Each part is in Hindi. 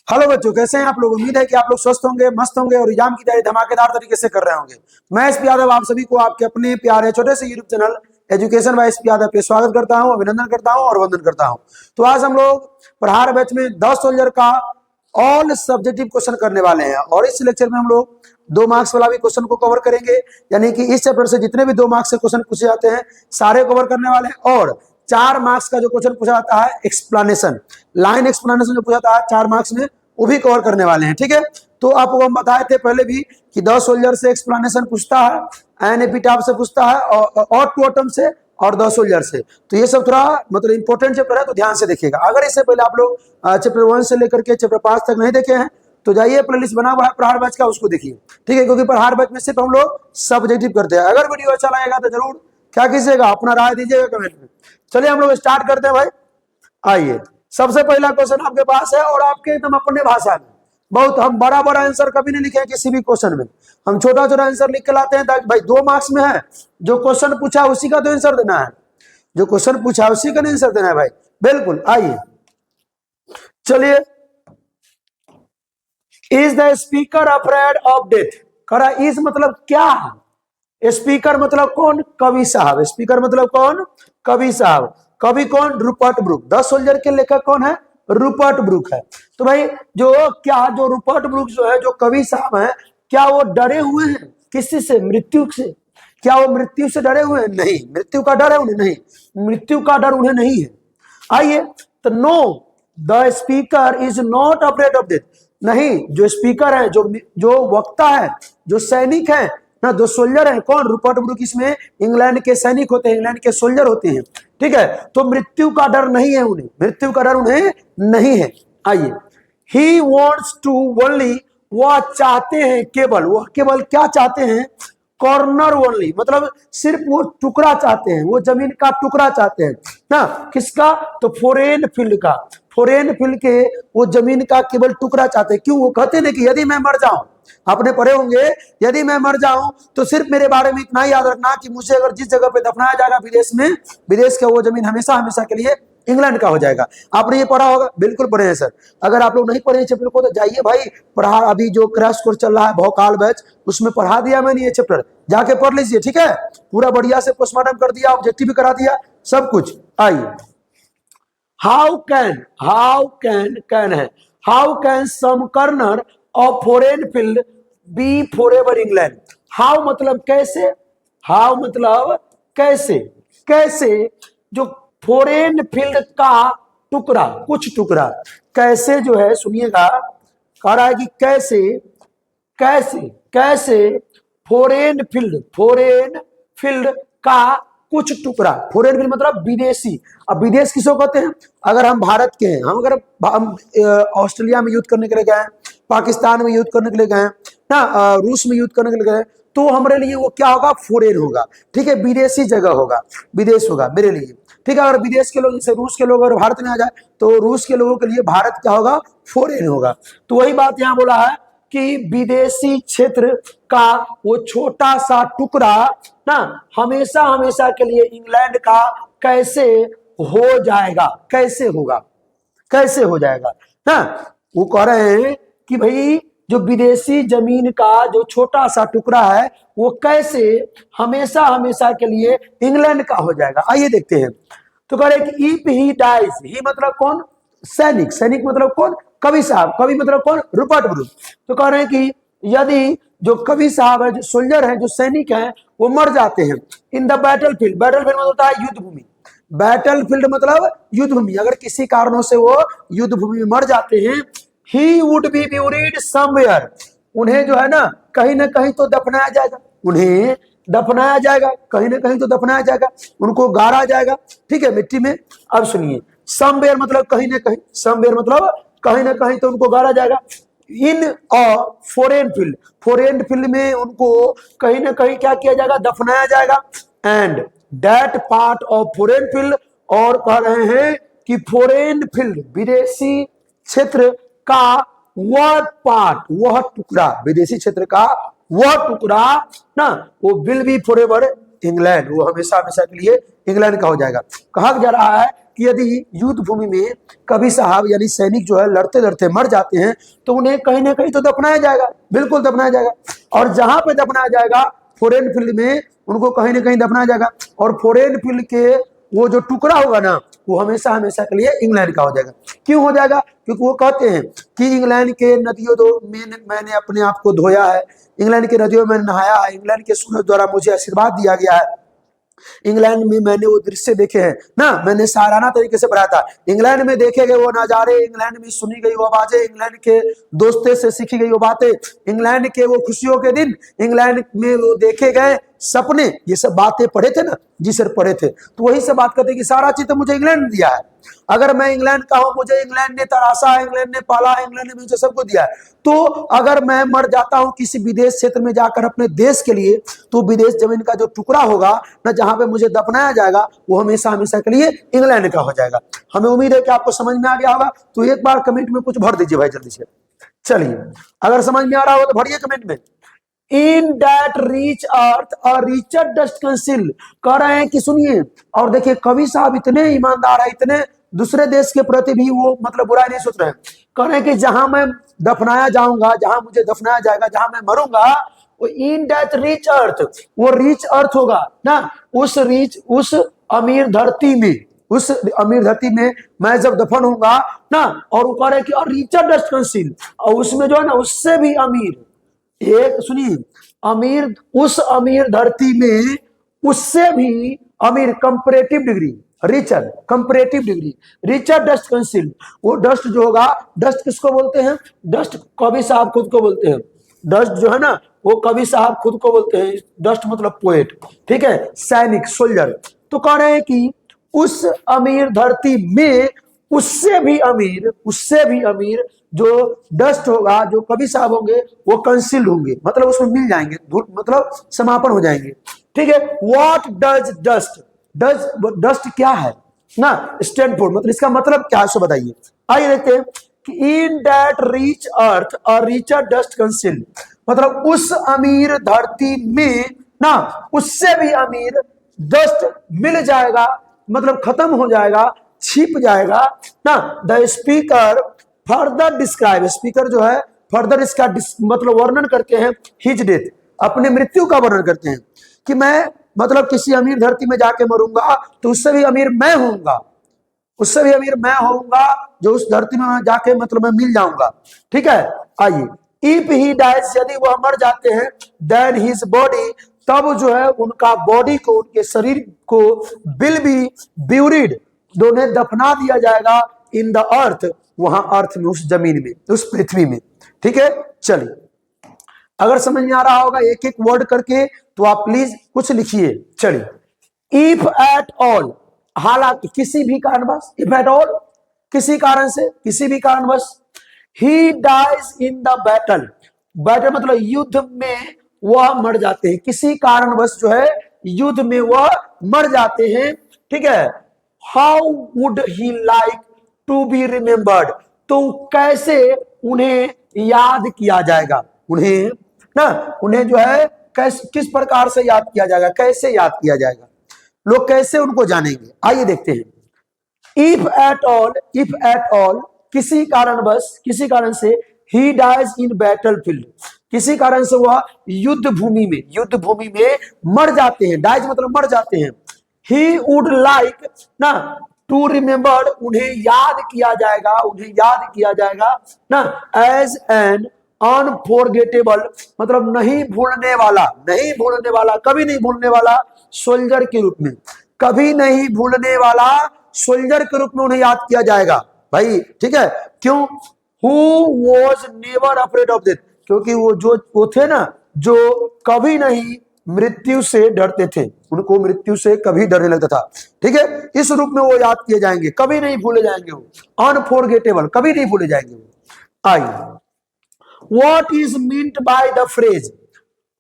हेलो बच्चों, कैसे हैं आप लोग। उम्मीद है कि आप लोग स्वस्थ होंगे, मस्त होंगे और एग्जाम की तैयारी धमाकेदार तरीके से कर रहे होंगे। मैं एसपी यादव आप सभी को आपके अपने प्यारे छोटे से YouTube channel education by SP Yadav पे स्वागत करता हूं, अभिनंदन करता हूं और वंदन करता हूं। तो आज हम लोग प्रहार बैच में 10 सोल्जर का ऑल सब्जेक्टिव क्वेश्चन करने वाले हैं और इस लेक्चर में हम लोग 2 मार्क्स वाला भी क्वेश्चन को कवर करेंगे, यानी कि इस चैप्टर से जितने भी 2 मार्क्स से क्वेश्चन पूछे जाते हैं सारे कवर करने वाले हैं। और 4 मार्क्स का जो क्वेश्चन पूछा जाता है एक्सप्लेनेशन, लाइन एक्सप्लेनेशन जो पूछा जाता है 4 मार्क्स में, वो भी कवर करने वाले हैं। ठीक है, तो आपको हम बताए थे पहले भी कि 10 सोल्जर से एक्सप्लेनेशन पूछता है, एन एपिटाफ से पूछता है और टू एटम से और 10 सोल्जर से। तो ये सब थोड़ा मतलब इंपॉर्टेंट चैप्टर है, तो ध्यान से देखिएगा। अगर इससे पहले आप लोग चैप्टर 1 से लेकर के चैप्टर 5 तक नहीं देखे हैं तो जाइए, प्लेलिस्ट बना हुआ है प्रहार बैच का, उसको देखिए। ठीक है, क्योंकि प्रहार बैच में सिर्फ हम लोग सब्जेक्टिव करते हैं। अगर वीडियो अच्छा लगेगा तो जरूर क्या कीजिएगा, अपना राय दीजिएगा कमेंट में। चलिए हम लोग स्टार्ट करते हैं भाई। आइए, सबसे पहला क्वेश्चन आपके पास है और आपके एकदम अपने भाषा में। बहुत हम बड़ा बड़ा आंसर कभी नहीं लिखे हैं किसी भी क्वेश्चन में, हम छोटा छोटा आंसर लिख के लाते हैं ताकि भाई 2 मार्क्स में है, जो क्वेश्चन पूछा उसी का तो आंसर देना है, जो क्वेश्चन पूछा उसी का आंसर देना है भाई। बिल्कुल, आइए चलिए। Is the speaker afraid of death? करा इज मतलब क्या है? स्पीकर मतलब कौन? कवि साहब। स्पीकर मतलब कौन? कवि साहब। कवि कौन? रूपर्ट ब्रूक। 10 सोल्जर के लेखक कौन है? रूपर्ट ब्रूक है। तो भाई जो रूपर्ट ब्रूक जो है, जो कवि साहब हैं, क्या वो डरे हुए हैं किसी से? मृत्यु से। क्या वो मृत्यु से डरे हुए हैं? नहीं। मृत्यु का डर है उन्हें? नहीं, मृत्यु का डर उन्हें नहीं है। आइए, तो no, the speaker is not afraid of death. नहीं, जो स्पीकर है, जो वक्ता है, जो सैनिक है ना, जो सोल्जर है, कौन? रूपर्ट ब्रूक। इसमें इंग्लैंड के सैनिक होते हैं, इंग्लैंड के सोल्जर होते हैं। ठीक है, तो मृत्यु का डर नहीं है उन्हें, मृत्यु का डर उन्हें नहीं है। आइए, ही वॉन्ट्स टू ओनली, वह चाहते हैं केवल, वह केवल क्या चाहते हैं? कॉर्नर ओनली, मतलब सिर्फ वो टुकड़ा चाहते हैं, वो जमीन का टुकड़ा चाहते हैं ना। किसका? तो फॉरेन फील्ड का, फॉरेन फील्ड के वो जमीन का केवल टुकड़ा चाहते हैं। क्यों? वो कहते हैं कि यदि मैं मर जाऊं, आपने पढ़े होंगे, यदि मैं मर जाऊं तो सिर्फ मेरे बारे में इतना ही याद रखना कि मुझे अगर जिस जगह पे दफनाया जाएगा विदेश में, विदेश का वो जमीन हमेशा हमेशा के लिए इंग्लैंड का हो जाएगा। आपने ये पढ़ा होगा? बिल्कुल पढ़े हैं सर। अगर आप लोग नहीं पढ़े हैं चैप्टर को तो जाइए भाई, पढ़ा, अभी जो क्रैश कोर्स चल रहा है भौकाल बैच, उसमें पढ़ा दिया मैंने ये चैप्टर, जाके पढ़ लीजिए। ठीक है, पूरा बढ़िया से पोस्टमार्टम कर दिया, ऑब्जेक्टिव भी करा दिया, सब कुछ। आइए, how can some corner of foreign field be forever England? How मतलब कैसे, हाउ मतलब कैसे, कैसे जो फॉरेन फील्ड का टुकड़ा, कुछ टुकड़ा, कैसे जो है, सुनिएगा, कह रहा है कि कैसे कैसे कैसे फॉरेन फील्ड का कुछ टुकड़ा, फॉरेन फील्ड मतलब विदेशी। अब विदेश किसको कहते हैं? अगर हम भारत के हैं, हम अगर हम ऑस्ट्रेलिया में युद्ध करने के लिए गए, पाकिस्तान में युद्ध करने के लिए गए ना, रूस में युद्ध करने के लिए गए, तो हमारे लिए वो क्या होगा? फॉरेन होगा। ठीक है, विदेशी जगह होगा, विदेश होगा मेरे लिए। ठीक है, अगर विदेश के लोग, जैसे रूस के लोग अगर भारत में आ जाए तो रूस के लोगों के लिए भारत क्या होगा? फॉरेन होगा। तो वही बात यहाँ बोला है कि विदेशी क्षेत्र का वो छोटा सा टुकड़ा ना हमेशा हमेशा के लिए इंग्लैंड का कैसे हो जाएगा, कैसे होगा, कैसे हो जाएगा ना। वो कह रहे हैं कि भाई जो विदेशी जमीन का जो छोटा सा टुकड़ा है वो कैसे हमेशा हमेशा के लिए इंग्लैंड का हो जाएगा। आइए देखते हैं। तो कह रहे कि इफ ही डाइज, ही मतलब कौन? सैनिक। सैनिक मतलब कौन? कवि साहब। कवि मतलब कौन? रूपर्ट ब्रूक। तो कह रहे हैं कि यदि जो कवि साहब है, जो सोल्जर है, जो सैनिक है, वो मर जाते हैं इन the battle field. Battle field मतलब होता है युद्ध भूमि। बैटल फील्ड मतलब युद्ध भूमि। अगर किसी कारणों से वो युद्ध भूमि में मर जाते हैं, he would be buried somewhere, उन्हें जो है ना कहीं ना कहीं तो दफनाया जाएगा, उन्हें दफनाया जाएगा, कहीं ना कहीं तो दफनाया जाएगा, उनको गाड़ा जाएगा। ठीक है, मिट्टी में। अब सुनिए, समवेयर मतलब कहीं ना कहीं, समवेयर मतलब कहीं ना कहीं तो उनको गाड़ा जाएगा। In a foreign field, foreign field में उनको कहीं ना कहीं क्या किया जाएगा? दफनाया जाएगा। And that part of foreign field, और कह रहे हैं कि फॉरेन फील्ड, विदेशी क्षेत्र का वह पार्ट, वह टुकड़ा, विदेशी क्षेत्र का वह टुकड़ा ना, वो विल बी फॉरएवर इंग्लैंड, वो हमेशा हमेशा के लिए इंग्लैंड का हो जाएगा। कहा जा रहा है कि यदि युद्ध भूमि में कभी साहब यानी सैनिक जो है लड़ते लड़ते मर जाते हैं तो उन्हें कहीं ना कहीं तो दफनाया जाएगा, बिल्कुल दफनाया जाएगा। और जहां पे दफनाया जाएगा फॉरेन फील्ड में उनको कहीं ना कहीं दफनाया जाएगा। और फॉरेन फील्ड के वो जो टुकड़ा होगा ना वो हमेशा हमेशा के लिए इंग्लैंड का हो जाएगा। क्यों हो जाएगा? क्योंकि वो कहते हैं कि इंग्लैंड के नदियों दो मैंने अपने आप को धोया है, इंग्लैंड के नदियों में नहाया है, इंग्लैंड के सूरज द्वारा मुझे आशीर्वाद दिया गया है, इंग्लैंड में मैंने वो दृश्य देखे हैं ना, मैंने सराहना तरीके से पढ़ा था, इंग्लैंड में देखे गए वो नजारे, इंग्लैंड में सुनी गई वो आवाजें, इंग्लैंड के दोस्तों से सीखी गई वो बातें, इंग्लैंड के वो खुशियों के दिन, इंग्लैंड में वो देखे गए सपने, ये सब बातें पढ़े थे ना जी सर, पढ़े थे। तो वही सब बात करते हैं कि सारा चीज तो मुझे इंग्लैंड ने दिया है, अगर मैं इंग्लैंड का हूं, मुझे इंग्लैंड ने तराशा है, इंग्लैंड ने पाला है, इंग्लैंड ने मुझे सबको दिया है। तो अगर मैं मर जाता हूं किसी विदेश क्षेत्र में जाकर अपने देश के लिए, तो विदेश जमीन का जो टुकड़ा होगा ना जहां पे मुझे दफनाया जाएगा वो हमेशा हमेशा के लिए इंग्लैंड का हो जाएगा। हमें उम्मीद है कि आपको समझ में आ गया होगा। तो एक बार कमेंट में कुछ भर दीजिए भाई जल्दी से। चलिए, अगर समझ में आ रहा हो तो भरिए कमेंट में। इन दैट रिच अर्थ और रिचर डस्ट कंसिल, कह रहे हैं कि सुनिए, और देखिए कवि साहब इतने ईमानदार है, इतने दूसरे देश के प्रति भी वो मतलब बुराई नहीं सोच रहे हैं। कह रहे हैं कि जहां मैं दफनाया जाऊंगा, जहां मुझे दफनाया जाएगा, जहां मैं मरूंगा, वो इन दैट रिच अर्थ, वो रिच अर्थ होगा ना, उस अमीर धरती में, उस अमीर धरती में मैं जब दफन होऊंगा ना, और वो कह रहे हैं कि और रिचर डस्ट कंसिल, और उसमें जो है ना उससे भी अमीर, एक सुनिए, अमीर, उस अमीर धरती में उससे भी अमीर, comparative degree, richer comparative degree, richer dust concealed, वो डस्ट जो होगा, डस्ट किसको बोलते हैं? डस्ट कवि साहब खुद को बोलते हैं, डस्ट जो है ना वो कवि साहब खुद को बोलते हैं, डस्ट मतलब पोएट, ठीक है, सैनिक, सोल्जर। तो कह रहे हैं कि उस अमीर धरती में उससे भी अमीर जो डस्ट होगा, जो कवि साहब होंगे वो कंसील होंगे, मतलब उसमें मिल जाएंगे, मतलब समापन हो जाएंगे, ठीक है। व्हाट डज डस्ट, डस्ट क्या है ना, स्टैंड फॉर, मतलब इसका मतलब क्या है सो बताइए। आइए देखते हैं कि इन दैट रिच अर्थ और रिचर डस्ट कंसील, मतलब उस अमीर धरती में ना उससे भी अमीर डस्ट मिल जाएगा, मतलब खत्म हो जाएगा, छिप जाएगा ना। The speaker further describe, speaker जो है फर्दर इसका मतलब वर्णन करते हैं, हिज डेथ, अपने मृत्यु का वर्णन करते हैं कि मैं मतलब किसी अमीर धरती में जाके मरूंगा तो उससे भी अमीर मैं होऊंगा, उससे भी अमीर मैं होऊंगा, जो उस धरती में जाके मतलब मैं मिल जाऊंगा, ठीक है। आइए, इफ ही डाइज, यदि वह मर जाते हैं, देन हिज बॉडी, तब जो है उनका बॉडी को, उनके शरीर को, विल बी ब्यूरिड, दोनों दफना दिया जाएगा, इन द अर्थ, वहां अर्थ में, उस जमीन में, उस पृथ्वी में, ठीक है। चलिए, अगर समझ में आ रहा होगा एक एक वर्ड करके तो आप प्लीज कुछ लिखिए। चलिए, इफ एट ऑल, हालांकि किसी भी कारणवश, इफ एट ऑल किसी कारण से, किसी भी कारणवश, he dies in the battle, battle मतलब युद्ध में वह मर जाते हैं, किसी कारणवश जो है युद्ध में वह मर जाते हैं, ठीक है। How would he like to be remembered, तो कैसे उन्हें याद किया जाएगा, उन्हें ना, उन्हें जो है किस प्रकार से याद किया जाएगा, कैसे याद किया जाएगा, लोग कैसे उनको जानेंगे। आइए देखते हैं। इफ एट ऑल किसी कारणवश, किसी कारण से, he dies in battlefield, किसी कारण से वह युद्ध भूमि में मर जाते हैं, डाइज मतलब मर जाते हैं। ही वुड लाइक ना टू रिमेम्बर्ड, उन्हें याद किया जाएगा ना, एज एन अनफॉरगेटेबल, मतलब नहीं भूलने वाला, कभी नहीं भूलने वाला सोल्जर के रूप में, कभी नहीं भूलने वाला सोल्जर के रूप में उन्हें याद किया जाएगा भाई, ठीक है। क्यों? Who was never afraid of death, क्योंकि वो थे ना जो कभी नहीं मृत्यु से डरते थे, उनको मृत्यु से कभी डरने लगता था, ठीक है। इस रूप में वो याद किए जाएंगे, कभी नहीं भूले जाएंगे, वो अनफॉरगेटेबल, कभी नहीं भूले जाएंगे वो। आइए, What is meant by the phrase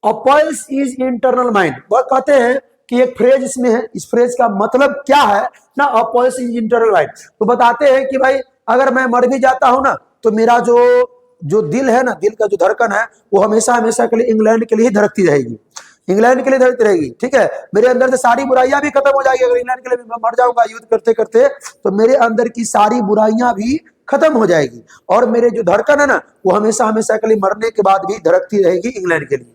a pulse is internal mind, वह कहते हैं कि एक फ्रेज इसमें है, इस फ्रेज का मतलब क्या है ना, a pulse is internal mind, तो बताते हैं कि भाई अगर मैं मर भी जाता हूं ना तो मेरा जो दिल है ना, दिल का जो धड़कन है वो हमेशा हमेशा के लिए इंग्लैंड के लिए ही धड़कती रहेगी, इंग्लैंड के लिए धरती रहेगी, ठीक है। मेरे अंदर से सारी बुराइयां भी खत्म हो जाएगी, अगर इंग्लैंड के लिए मैं मर जाऊंगा युद्ध करते करते तो मेरे अंदर की सारी बुराइयां भी खत्म हो जाएगी, और मेरे जो धड़कन है ना वो हमेशा हमेशा के लिए मरने के बाद भी धड़कती रहेगी इंग्लैंड के लिए।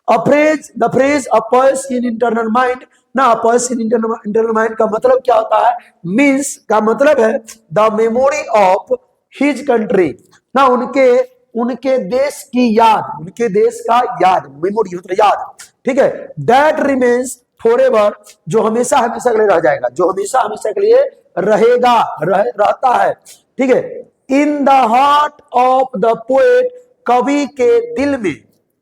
the phrase a pulse in internal mind, ना a pulse in internal mind का मतलब क्या होता है, मीन्स का मतलब है the memory of his country, ना उनके देश की याद, उनके देश का याद, मेमोरी मतलब याद, ठीक है। दैट रिमेन्स फॉरएवर, जो हमेशा हमेशा के लिए रह जाएगा, जो हमेशा हमेशा के लिए रहेगा, रहता है, ठीक है। In the heart of the poet, कवि के दिल में,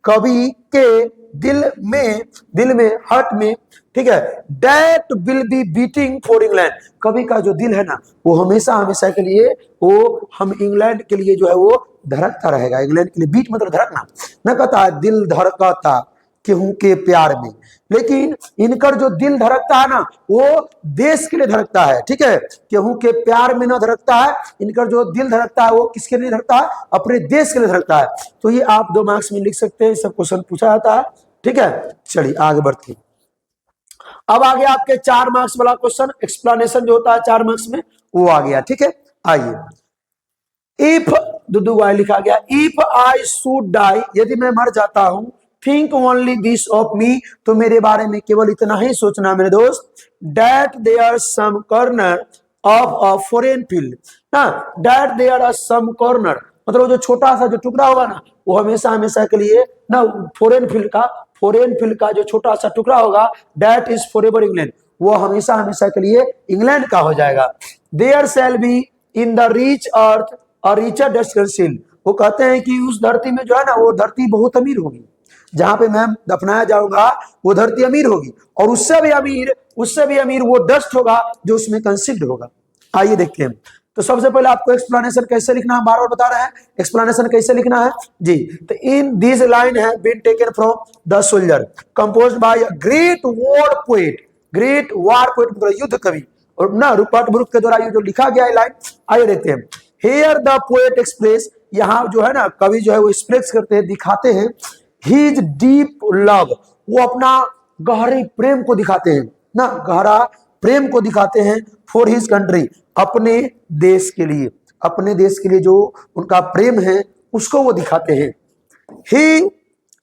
कवि के दिल में हार्ट में, ठीक है। That will be beating for England, कवि का जो दिल है ना वो हमेशा हमेशा के लिए वो हम इंग्लैंड के लिए जो है वो धड़कता रहेगा, इंग्लैंड के लिए। बीट मतलब धड़कना, न कहता है दिल धड़कता केहू के प्यार में, लेकिन इनकर जो दिल धड़कता है ना वो देश के लिए धड़कता है, ठीक है। केहू के प्यार में ना धड़कता है, इनकर जो दिल धड़कता है वो किसके लिए धड़कता है, अपने देश के लिए धड़कता है। तो ये आप 2 मार्क्स में लिख सकते हैं, सब क्वेश्चन पूछा जाता है, ठीक है। चलिए आगे बढ़ते हैं। अब आगे आपके 4 मार्क्स वाला क्वेश्चन, एक्सप्लेनेशन जो होता है 4 मार्क्स में वो आ गया, ठीक है। आइए, इफ दुदू लिखा गया, इफ आई शुड डाई, यदि मैं मर जाता हूं, think only this of me, तो मेरे बारे में केवल इतना ही सोचना मेरे दोस्त, that there some corner of a foreign field, ना that there are some corner मतलब जो छोटा सा जो टुकड़ा होगा ना वो हमेशा हमेशा के लिए ना फॉरेन फील्ड का जो छोटा सा टुकड़ा होगा, दैट इज फॉरएवर इंग्लैंड, वो हमेशा हमेशा के लिए इंग्लैंड का हो जाएगा। There shall be in the rich earth a richer dust conceal, वो कहते हैं कि उस धरती में जो है ना वो धरती बहुत अमीर होगी, जहां पे मैं दफनाया जाऊंगा वो धरती अमीर होगी, और उससे भी अमीर वो डस्ट होगा जो उसमें कंसील्ड होगा। आइए देखते हैं। तो सबसे पहले आपको एक्सप्लेनेशन कैसे लिखना है, बार बार बता रहे हैं एक्सप्लेनेशन कैसे लिखना है जी। तो in this line has been taken from the soldier, composed by great war poet, great war poet मतलब युद्ध कवि, और ना रूपर्ट ब्रूक के द्वारा ये जो लिखा गया है लाइन, आइए देखते हैं। हियर द पोएट एक्सप्रेस, यहाँ जो है ना कवि जो है वो एक्सप्रेस करते हैं, दिखाते हैं हिज डीप लव, वो अपना गहरे प्रेम को दिखाते हैं, ना गहरा प्रेम को दिखाते हैं, फॉर हिज कंट्री, अपने देश के लिए, अपने देश के लिए जो उनका प्रेम है उसको वो दिखाते हैं। ही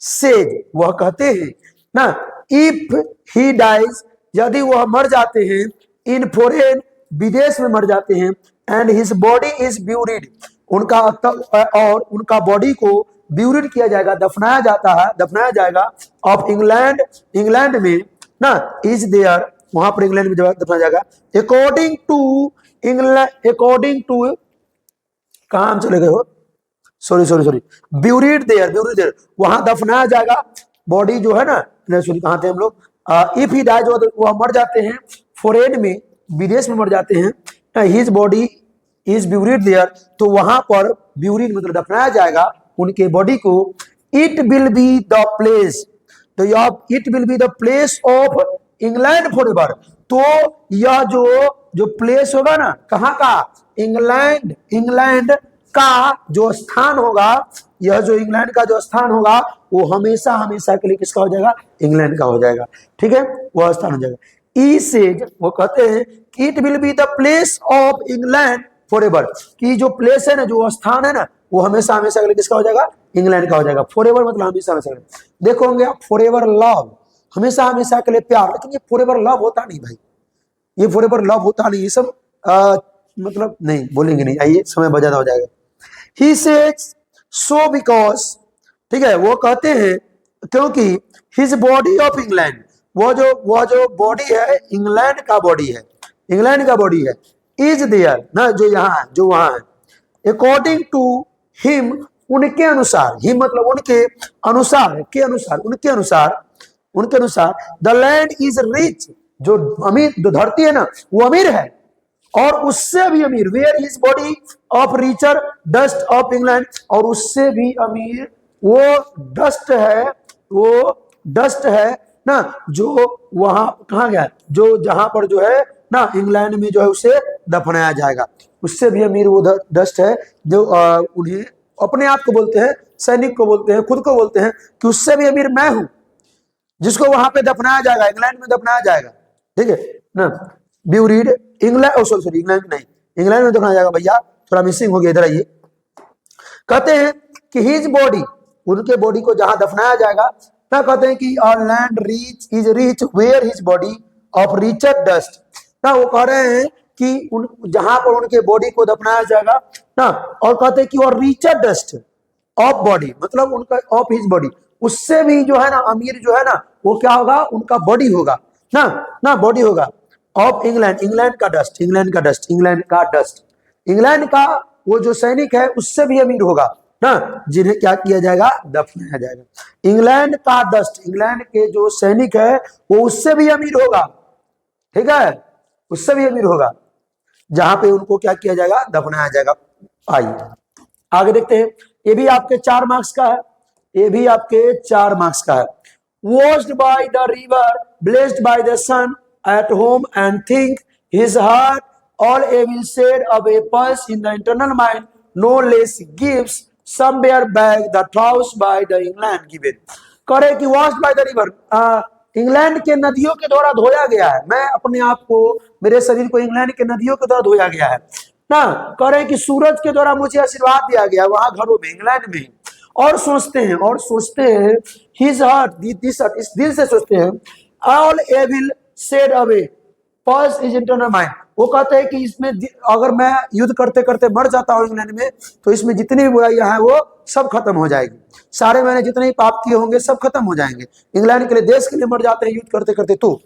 सेड, वह कहते हैं ना, इफ ही डाइज, यदि वह मर जाते हैं, इन फॉरेन, विदेश में मर जाते हैं, and his body is buried, उनका और उनका बॉडी को ब्यूरिड किया जाएगा, दफनाया जाएगा ऑफ इंग्लैंड, इंग्लैंड में ना, इज देयर, वहां पर इंग्लैंड में दफनाया जाएगा, अकॉर्डिंग टू कहां हम चले गए हो, सॉरी ब्यूरिड देयर, वहां दफनाया जाएगा बॉडी जो है ना, कहां थे हम लोग, इफ ही डाइज, वह मर जाते हैं फॉरेन में, विदेश में मर जाते हैं, his body is buried there, तो वहां पर ब्यूरिड मतलब दफनाया जाएगा उनके बॉडी को। It will be the place, तो it will be the place of England forever, तो यह जो प्लेस होगा ना, कहां का, इंग्लैंड का जो स्थान होगा, यह जो इंग्लैंड का जो स्थान होगा वो हमेशा हमेशा के लिए किसका हो जाएगा, इंग्लैंड का हो जाएगा, ठीक है, वह स्थान हो जाएगा। ई सेज, वो कहते हैं कि it will be the place of England forever, कि जो प्लेस है ना, जो स्थान है ना, वो हमेशा हमेशा के लिए किसका हो जाएगा, इंग्लैंड का हो जाएगा। फॉरएवर मतलब हमेशा हमेशा के लिए। देखोगे आप फॉरएवर लव, हमेशा हमेशा के लिए प्यार, लेकिन ये फॉरएवर लव होता नहीं भाई, ये फॉरएवर लव होता नहीं, ये सब मतलब नहीं बोलेंगे नहीं, आइए समय बहुत ज्यादा हो जाएगा। ही सेज सो बिकॉज, ठीक है, वो कहते हैं क्योंकि हिज बॉडी ऑफ इंग्लैंड, वो जो बॉडी है इंग्लैंड का बॉडी है, इंग्लैंड का बॉडी है, इज देयर ना, जो यहाँ जो वहां है, अकॉर्डिंग टू हिम, उनके अनुसार, हिम मतलब उनके अनुसार, के अनुसार, उनके अनुसार द लैंड इज रिच, जो अमीर, जो धरती है ना वो अमीर है, और उससे भी अमीर, where is body of richer dust of England, और उससे भी अमीर वो डस्ट है ना, जो वहां कहा गया, जो जहां पर जो है ना इंग्लैंड में जो है उसे दफनाया जाएगा, उससे भी अमीर वो डस्ट है, जो उन्हें अपने आप को बोलते हैं, सैनिक को बोलते हैं, खुद को बोलते हैं कि उससे भी अमीर मैं हूं, जिसको वहां पे दफनाया जाएगा, इंग्लैंड में दफनाया जाएगा, ठीक है ना। View read England, sorry England नहीं, इंग्लैंड में दफनाया जाएगा। भैया थोड़ा मिसिंग हो गया, इधर आइए। कहते हैं कि हिज बॉडी, उनके बॉडी को जहां दफनाया जाएगा, क्या कहते हैं कि land reach is rich where his body of richer dust. ना वो कह रहे हैं कि उन जहां पर उनके बॉडी को दफनाया जाएगा ना, और कहते हैं कि और रिचर डस्ट ऑफ बॉडी, मतलब उनका ऑफ हिज बॉडी, उससे भी जो है ना अमीर जो है ना वो क्या होगा, उनका बॉडी होगा ना, ना बॉडी होगा ऑफ इंग्लैंड, इंग्लैंड का डस्ट, इंग्लैंड का डस्ट, इंग्लैंड का डस्ट, इंग्लैंड का वो जो सैनिक है उससे भी अमीर होगा ना, जिन्हें क्या किया जाएगा, दफनाया जाएगा। इंग्लैंड का डस्ट, इंग्लैंड के जो सैनिक है वो उससे भी अमीर होगा, ठीक है, उससे भी अमीर होगा, जहां पे उनको क्या किया जाएगा, दफनाया जाएगा। आइए आगे देखते हैं, ये भी आपके 4 मार्क्स का है, ये भी आपके 4 मार्क्स का है। Washed by the river, blessed by the sun, at home and think his heart all evil said of a pulse in the internal mind, no less gives somewhere back the thoughts by the England given। करे कि washed by the river, England के नदियों के द्वारा धोया गया है, मैं अपने आप को, मेरे शरीर को इंग्लैंड के नदियों के द्वारा धोया गया है ना। करे कि सूरज के द्वारा मुझे आशीर्वाद दिया गया वहां घरों में, इंग्लैंड में। और सोचते हैं हिज हार्ट, इस दिल से सोचते हैं, all evil said away pulse is internal mind. वो कहते हैं कि इसमें अगर मैं युद्ध करते करते मर जाता हूं इंग्लैंड में, तो इसमें जितनी भी बुराइयां हैं वो सब खत्म हो जाएगी, सारे मैंने जितने ही पाप किए होंगे सब खत्म हो जाएंगे। इंग्लैंड के लिए, देश के लिए मर जाते हैं युद्ध करते करते तो।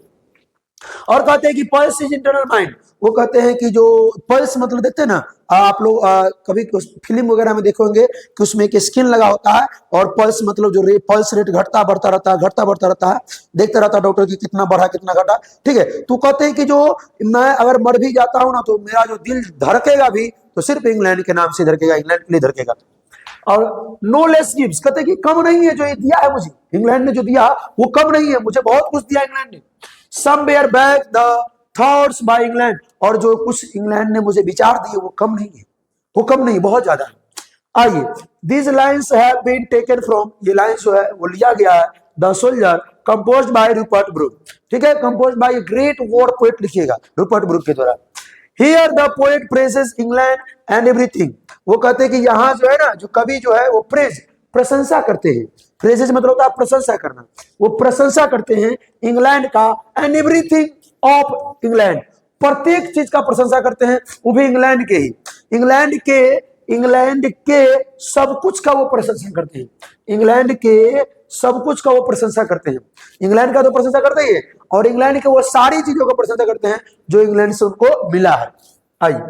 और कहते हैं कि पल्स इज इंटरनल माइंड, वो कहते हैं कि जो पल्स मतलब देखते हैं ना आप लोग, कभी फिल्म वगैरह में देखोगे कि उसमें एक स्किन लगा होता है, और पल्स मतलब जो पल्स रेट घटता बढ़ता रहता है, घटता बढ़ता रहता है, देखते रहता है डॉक्टर की कितना बढ़ा कितना घटा, ठीक है। तो कहते हैं कि जो मैं अगर मर भी जाता हूं ना, तो मेरा जो दिल धड़केगा भी तो सिर्फ इंग्लैंड के नाम से धड़केगा, इंग्लैंड के लिए धड़केगा। और नो लेस गिव्स, कहते हैं कि कम नहीं है जो ये दिया है मुझे, इंग्लैंड ने जो दिया वो कम नहीं है, मुझे बहुत कुछ दिया इंग्लैंड ने। Some bear back the thoughts by England, और जो कुछ इंग्लैंड ने मुझे विचार दिए वो कम नहीं है, वो कम नहीं, बहुत ज्यादा है। आइए, these lines have been taken from, ये लाइन्स जो है वो लिया गया है, the soldier, composed by Rupert Brooke, ठीक है, composed by great war poet लिखिएगा रूपर्ट ब्रूक के द्वारा। Here the poet praises England and everything, वो कहते हैं कि यहाँ जो है ना, जो कवि जो है वो प्रेज, प्रशंसा करते हैं, प्रेजेस मतलब होता है प्रशंसा करना, वो प्रशंसा करते हैं इंग्लैंड का, एंड एवरीथिंग ऑफ इंग्लैंड, प्रत्येक चीज का प्रशंसा करते हैं, वो भी इंग्लैंड के ही, इंग्लैंड के सब कुछ का वो प्रशंसा करते हैं, इंग्लैंड के सब कुछ का वो प्रशंसा करते हैं, इंग्लैंड का तो प्रशंसा करते ही है, और इंग्लैंड के वो सारी चीजों का प्रशंसा करते हैं जो इंग्लैंड से उनको मिला है। आइए,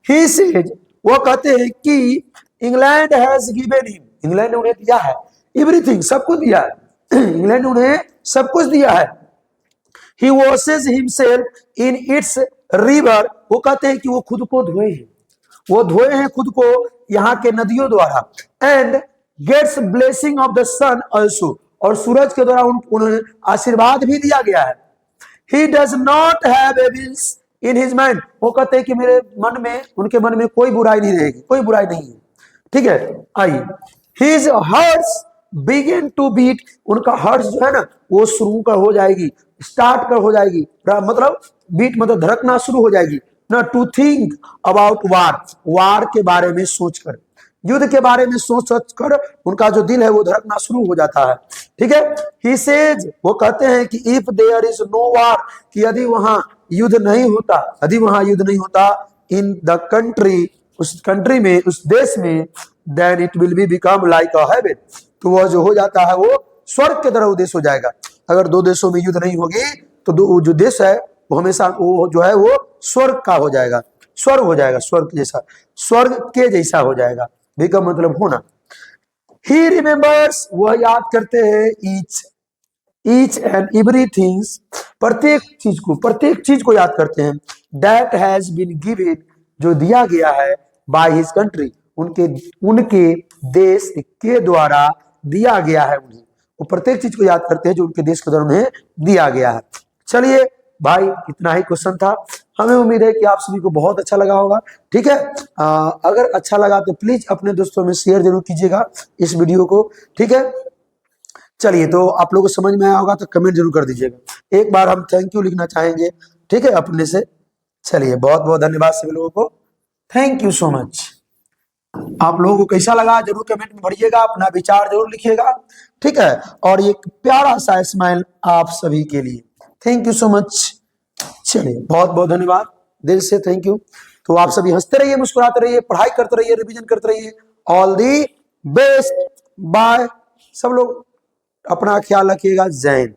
ही सेड, वो कहते हैं कि England has given him, England ने उन्हें दिया है, एवरीथिंग, सब कुछ दिया है, इंग्लैंड ने उन्हें सब कुछ दिया है। He washes himself in its river, वो कहते हैं कि वो खुद को धोए हैं, वो धोए हैं खुद को यहाँ के नदियों द्वारा, and gets blessing of the sun also, और सूरज के द्वारा उन्हें आशीर्वाद भी दिया गया है। He does not have evils in his mind, वो कहते हैं कि मेरे मन में, उनके मन में कोई बुराई नहीं रहेगी, कोई बुराई नहीं है, ठीक है। आइए, his hearts begin to beat, उनका हार्ट्स जो है ना वो शुरू कर हो जाएगी, स्टार्ट कर हो जाएगी, मतलब बीट मतलब धड़कना शुरू हो जाएगी ना, टू थिंक अबाउट वार, वार के बारे में सोचकर, युद्ध के बारे में सोच कर उनका जो दिल है वो धड़कना शुरू हो जाता है, ठीक है। ही सेज, वो कहते हैं कि इफ देयर इज नो वार, कि यदि वहां युद्ध नहीं होता, यदि वहां युद्ध नहीं होता, इन द कंट्री, उस कंट्री में, उस देश में, then it will be become like a heaven, तो वह जो हो जाता है वो स्वर्ग के तरह वो देश हो जाएगा। अगर दो देशों में युद्ध नहीं होगी तो जो देश है वो हमेशा वो जो है वो स्वर्ग का हो जाएगा, स्वर्ग हो जाएगा, स्वर्ग जैसा, स्वर्ग के जैसा हो जाएगा, का मतलब होना। ही रिमेंबर्स, वह याद करते हैं, ईच एंड एवरीथिंग, प्रत्येक चीज को याद करते हैं, दैट हैज बीन गिवन, जो दिया गया है, बाय हिज कंट्री, उनके देश के द्वारा दिया गया है उन्हें, वो प्रत्येक चीज को याद करते हैं जो उनके देश के द्वारा उन्हें दिया गया है। चलिए भाई, इतना ही क्वेश्चन था, हमें उम्मीद है कि आप सभी को बहुत अच्छा लगा होगा, ठीक है। अगर अच्छा लगा तो प्लीज अपने दोस्तों में शेयर जरूर कीजिएगा इस वीडियो को, ठीक है। चलिए, तो आप लोगों को समझ में आया होगा तो कमेंट जरूर कर दीजिएगा। एक बार हम थैंक यू लिखना चाहेंगे, ठीक है, अपने से। चलिए, बहुत बहुत धन्यवाद सभी लोगों को, थैंक यू सो मच। आप लोगों को कैसा लगा जरूर कमेंट में भरिएगा, अपना विचार जरूर लिखिएगा, ठीक है। और एक प्यारा सा स्माइल आप सभी के लिए, थैंक यू सो मच। चलिए, बहुत बहुत धन्यवाद, दिल से थैंक यू। तो आप सभी हंसते रहिए, मुस्कुराते रहिए, पढ़ाई करते रहिए, रिवीजन करते रहिए। All the best, bye. सब लोग अपना ख्याल रखिएगा। जय हिंद।